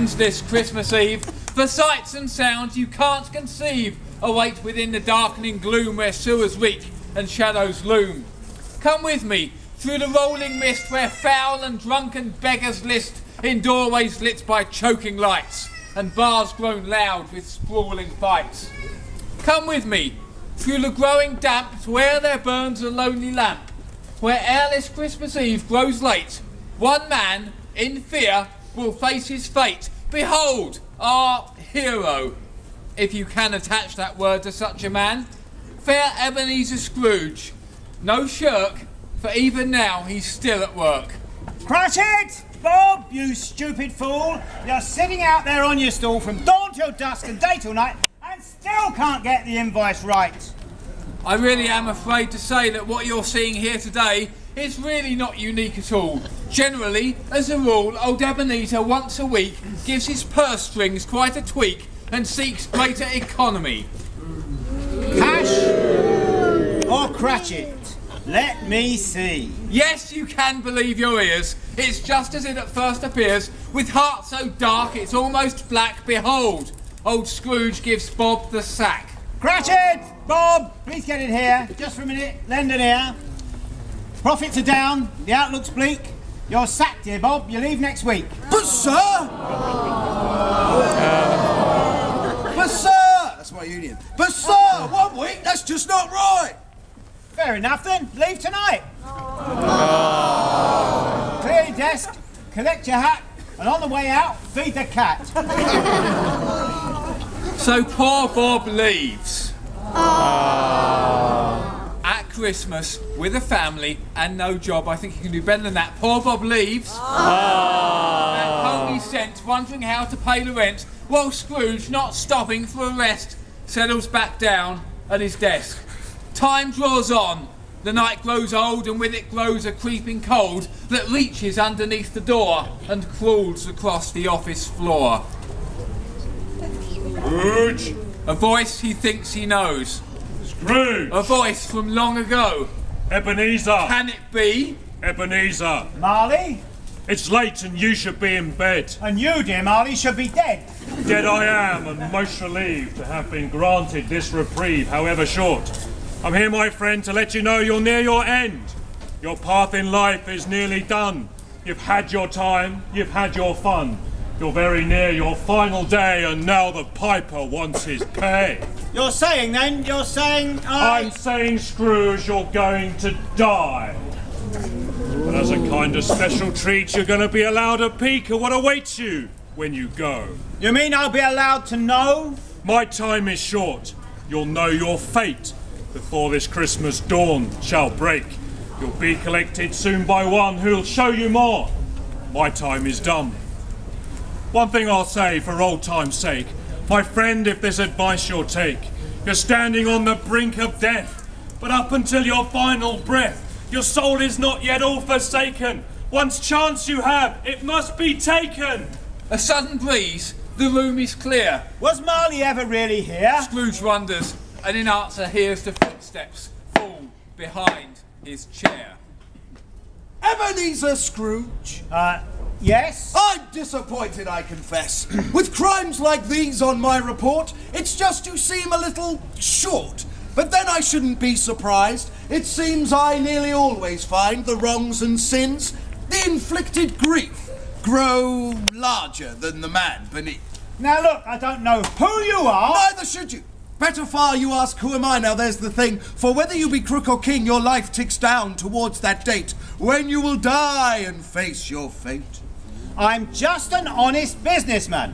rooms this Christmas Eve. The sights and sounds you can't conceive await within the darkening gloom where sewers reek and shadows loom. Come with me through the rolling mist where foul and drunken beggars list in doorways lit by choking lights and bars grown loud with sprawling fights. Come with me through the growing damp to where there burns a lonely lamp, where ere this Christmas Eve grows late, one man, in fear, will face his fate. Behold, our hero, if you can attach that word to such a man, fair Ebenezer Scrooge. No shirk, for even now he's still at work. Cratchit! Bob, you stupid fool! You're sitting out there on your stall from dawn till dusk and day till night and still can't get the invoice right. I really am afraid to say that what you're seeing here today is really not unique at all. Generally, as a rule, old Ebenezer once a week gives his purse strings quite a tweak and seeks greater economy. Cash or Cratchit? Let me see. Yes, you can believe your ears. It's just as it at first appears, with heart so dark it's almost black. Behold, old Scrooge gives Bob the sack. Cratchit! Bob, please get in here. Just for a minute. Lend an ear. Profits are down. The outlook's bleak. You're sacked here, Bob. You leave next week. But sir! But sir! That's my union. But sir, 1 week, that's just not right. Fair enough then. Leave tonight. Clear your desk, collect your hat, and on the way out, feed the cat. So poor Bob leaves. At Christmas, with a family and no job. I think he can do better than that. Poor Bob leaves. And home he's sent, wondering how to pay the rent, while Scrooge, not stopping for a rest, settles back down at his desk. Time draws on. The night grows old, and with it grows a creeping cold that reaches underneath the door and crawls across the office floor. Scrooge! A voice he thinks he knows. Scrooge! A voice from long ago. Ebenezer! Can it be? Ebenezer! Marley? It's late and you should be in bed. And you, dear Marley, should be dead. Dead I am, and most relieved to have been granted this reprieve, however short. I'm here, my friend, to let you know you're near your end. Your path in life is nearly done. You've had your time, you've had your fun. You're very near your final day, and now the piper wants his pay. You're saying, I'm saying, Scrooge, you're going to die. But as a kind of special treat, you're going to be allowed a peek at what awaits you when you go. You mean I'll be allowed to know? My time is short. You'll know your fate before this Christmas dawn shall break. You'll be collected soon by one who'll show you more. My time is done. One thing I'll say for old time's sake, my friend, if this advice you'll take, you're standing on the brink of death, but up until your final breath, your soul is not yet all forsaken. Once chance you have, it must be taken. A sudden breeze, the room is clear. Was Marley ever really here? Scrooge wonders, and in answer hears the footsteps fall behind his chair. Ebenezer Scrooge? Yes? I'm disappointed, I confess. With crimes like these on my report, it's just you seem a little short. But then I shouldn't be surprised. It seems I nearly always find the wrongs and sins, the inflicted grief, grow larger than the man beneath. Now look, I don't know who you are. Neither should you. Better far you ask who am I. Now there's the thing, for whether you be crook or king, your life ticks down towards that date when you will die and face your fate. I'm just an honest businessman.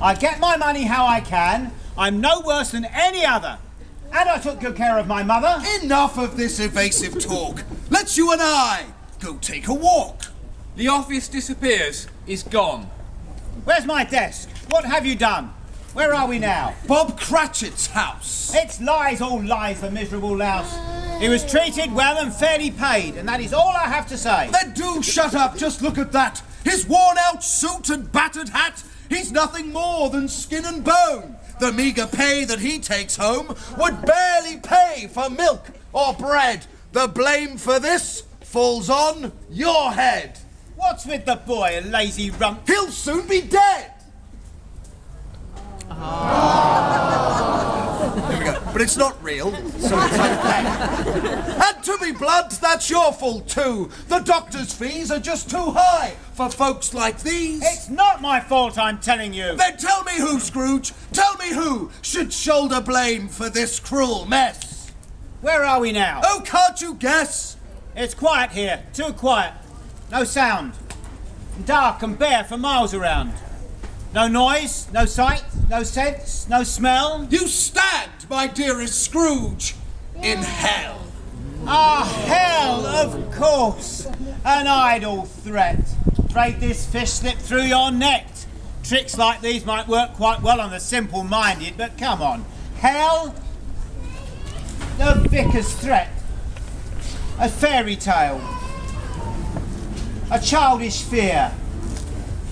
I get my money how I can. I'm no worse than any other. And I took good care of my mother. Enough of this evasive talk. Let's you and I go take a walk. The office disappears, is gone. Where's my desk? What have you done? Where are we now? Bob Cratchit's house. It's lies, all lies, the miserable louse. He was treated well and fairly paid, and that is all I have to say. Then do shut up, just look at that. His worn-out suit and battered hat. He's nothing more than skin and bone. The meagre pay that he takes home would barely pay for milk or bread. The blame for this falls on your head. What's with the boy, a lazy rump? He'll soon be dead. but it's not real, so it's okay. And to be blunt, that's your fault too. The doctor's fees are just too high for folks like these. It's not my fault, I'm telling you. Then tell me who, Scrooge, tell me who should shoulder blame for this cruel mess. Where are we now? Oh, can't you guess? It's quiet here, too quiet. No sound. Dark and bare for miles around. No noise, no sight, no sense, no smell. You stand, my dearest Scrooge, in hell. Ah, hell, of course. An idle threat. Afraid this fish slipped through your net. Tricks like these might work quite well on the simple-minded, but come on. Hell? The vicar's threat. A fairy tale. A childish fear.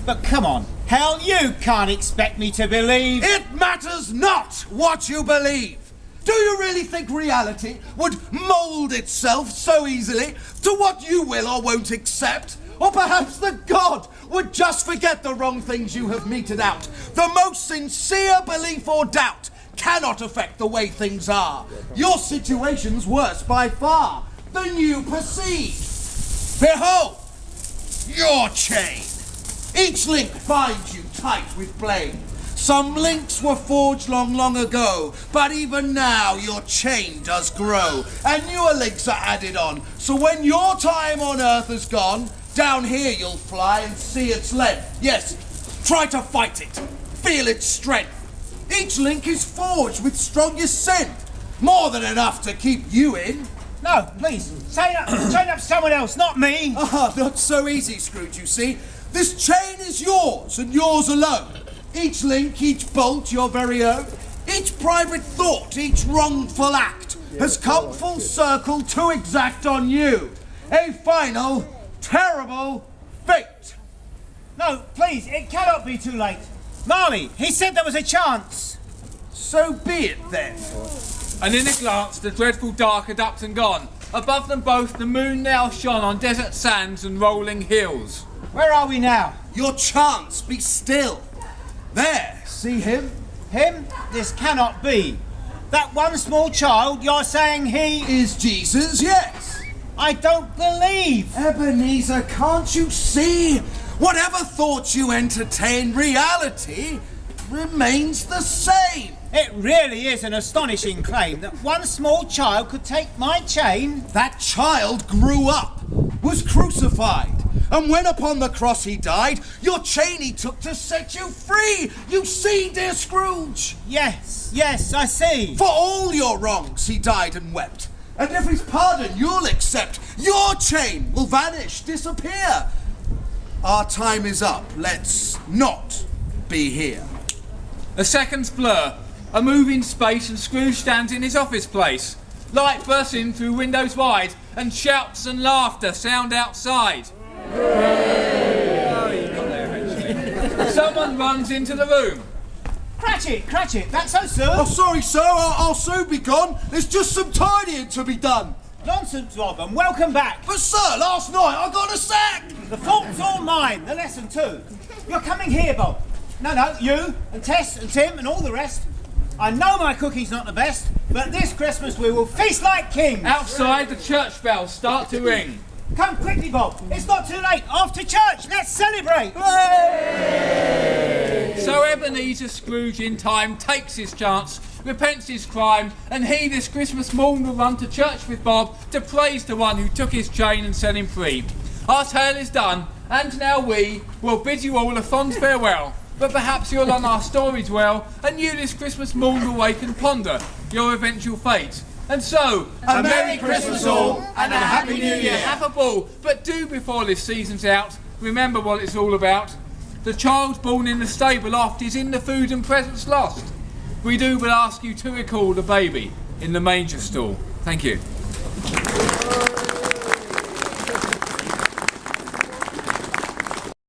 But come on. Hell, you can't expect me to believe. It matters not what you believe. Do you really think reality would mould itself so easily to what you will or won't accept? Or perhaps that God would just forget the wrong things you have meted out? The most sincere belief or doubt cannot affect the way things are. Your situation's worse by far than you perceive. Behold, your chain. Each link binds you tight with blame. Some links were forged long ago, but even now your chain does grow, and newer links are added on. So when your time on earth is gone, down here you'll fly and see its length. Yes, try to fight it. Feel its strength. Each link is forged with strongest scent. More than enough to keep you in. No, please, chain up someone else, not me. Ah, not so easy, Scrooge, you see. This chain is yours, and yours alone. Each link, each bolt your very own. Each private thought, each wrongful act has come full circle to exact on you a final, terrible fate. No, please, it cannot be too late. Marley, he said there was a chance. So be it then. And in a glance, the dreadful dark had upped and gone. Above them both, the moon now shone on desert sands and rolling hills. Where are we now? Your chance, be still. There, see him? Him? This cannot be. That one small child, you're saying he... Is Jesus, yes. I don't believe. Ebenezer, can't you see? Whatever thoughts you entertain, reality remains the same. It really is an astonishing claim that one small child could take my chain. That child grew up, was crucified, and when upon the cross he died, your chain he took to set you free. You see, dear Scrooge? Yes, I see. For all your wrongs he died and wept, and if his pardon you'll accept, your chain will vanish, disappear. Our time is up. Let's not be here. A second's blur, a moving space, and Scrooge stands in his office place. Light bursts in through windows wide, and shouts and laughter sound outside. Oh, you got there eventually. Someone runs into the room. Cratchit, that's so soon. Oh, sorry, sir, I'll soon be gone. There's just some tidying to be done. Nonsense, Rob, and welcome back. But, sir, last night I got a sack. The fault's all mine, the lesson too. You're coming here, Bob. No, you and Tess and Tim and all the rest. I know my cookie's not the best, but this Christmas we will feast like kings. Outside, the church bells start to ring. Come quickly, Bob. It's not too late. After church, let's celebrate. So Ebenezer Scrooge in time takes his chance, repents his crime, and he this Christmas morn will run to church with Bob to praise the one who took his chain and set him free. Our tale is done, and now we will bid you all a fond farewell. But perhaps you'll learn our stories well, and you this Christmas morn will wake and ponder your eventual fate. And so, a Merry Christmas all, and a Happy New Year. Have a ball, but do before this season's out, remember what it's all about. The child born in the stable oft is in the food and presents lost. We do but ask you to recall the baby in the manger stall. Thank you.